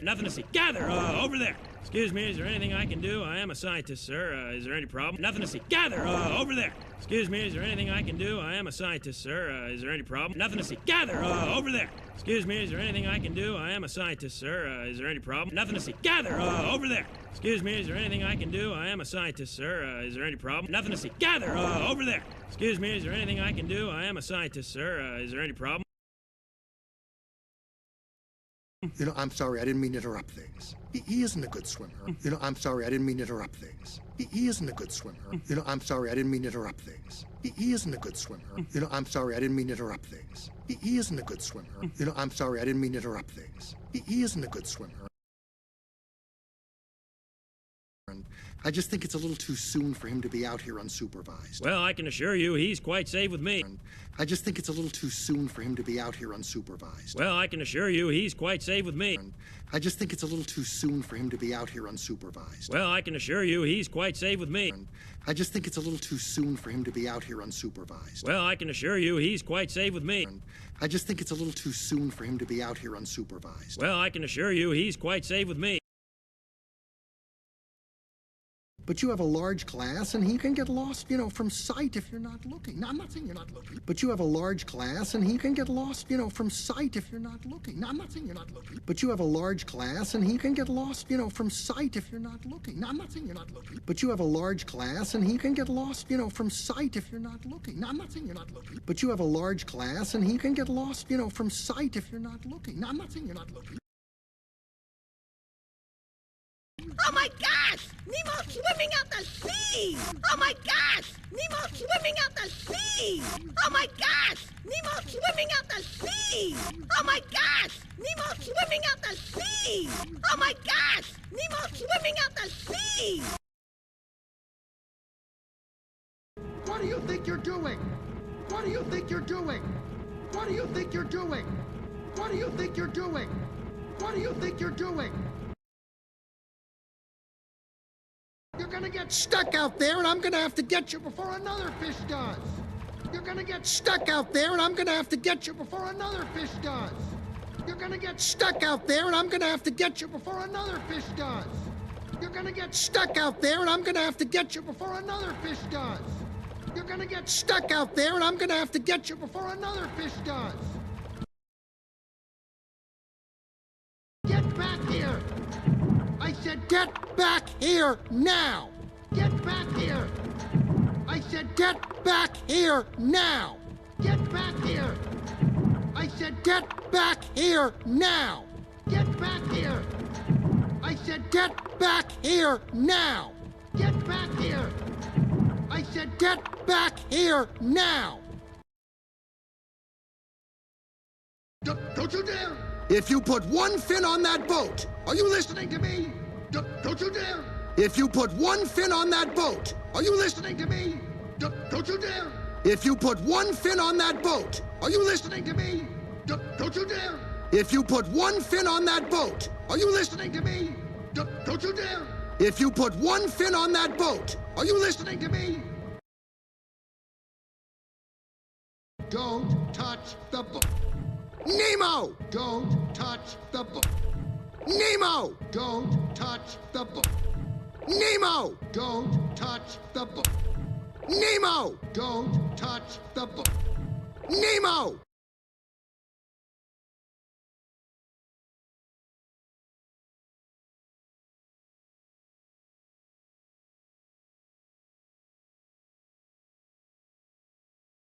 Nothing to see. Gather! Over there! Excuse me, is there anything I can do? I am a scientist, sir. Is there any problem? Nothing to see. Gather! Over there! Excuse me, is there anything I can do? I am a scientist, sir. Is there any problem? Nothing to see. Gather! Over there! Excuse me, is there anything I can do? I am a scientist, sir. Is there any problem? Nothing to see. Gather! Over there! Excuse me, is there anything I can do? I am a scientist, sir. Is there any problem? Nothing to see. Gather! Over there! Excuse me, is there anything I can do? I am a scientist, sir. Is there any problem? You know, I'm sorry, I didn't mean to interrupt things. He isn't a good swimmer. You know, I'm sorry, I didn't mean to interrupt things. He isn't a good swimmer. You know, I'm sorry, I didn't mean to interrupt things. He isn't a good swimmer. You know, I'm sorry, I didn't mean to interrupt things. He isn't a good swimmer. You know, I'm sorry, I didn't mean to interrupt things. He isn't a good swimmer. I just think it's a little too soon for him to be out here unsupervised. Well, I can assure you he's quite safe with me. I just think it's a little too soon for him to be out here unsupervised. Well, I can assure you he's quite safe with me. I just think it's a little too soon for him to be out here unsupervised. Well, I can assure you he's quite safe with me. I just think it's a little too soon for him to be out here unsupervised. Well, I can assure you he's quite safe with me. I just think it's a little too soon for him to be out here unsupervised. Well, I can assure you he's quite safe with me. But you have a large class, and he can get lost, you know, from sight if you're not looking. Now, I'm not saying you're not looking. But you have a large class, and he can get lost, you know, from sight if you're not looking. Now, I'm not saying you're not looking. But you have a large class, and he can get lost, you know, from sight if you're not looking. Now, I'm not saying you're not looking. But you have a large class, and he can get lost, you know, from sight if you're not looking. Now, I'm not saying you're not looking. But you have a large class, and he can get lost, you know, from sight if you're not looking. Now, I'm not saying you're not looking. Oh my gosh! Nemo's swimming out the sea! Oh my gosh! Nemo's swimming out the sea! Oh my gosh! Nemo's swimming out the sea! Oh my gosh! Nemo's swimming out the sea! Oh my gosh! Nemo's swimming out the sea! What do you think you're doing? What do you think you're doing? What do you think you're doing? What do you think you're doing? What do you think you're doing? You're gonna get stuck out there, and I'm gonna have to get you before another fish does. You're gonna get stuck out there, and I'm gonna have to get you before another fish does. You're gonna get stuck out there, and I'm gonna have to get you before another fish does. You're gonna get stuck out there, and I'm gonna have to get you before another fish does. You're gonna get stuck out there, and I'm gonna have to get you before another fish does. Get back here! I said get back here now! Get back here! I said get back here now! Get back here! I said get back here now! Get back here! I said get back here now! Get back here! I said get back here now! Don't you dare! If you put one fin on that boat, are you listening to me? Don't you dare! If you put one fin on that boat, are you listening to me? Don't you dare! If you put one fin on that boat, are you listening to me? Don't you dare! If you put one fin on that boat, are you listening to me? Don't you dare! If you put one fin on that boat, are you listening to me? Don't touch the boat. Nemo! Don't touch the boat. Nemo! Don't touch the boat. Nemo! Don't touch the boat. Nemo! Don't touch the boat. Nemo!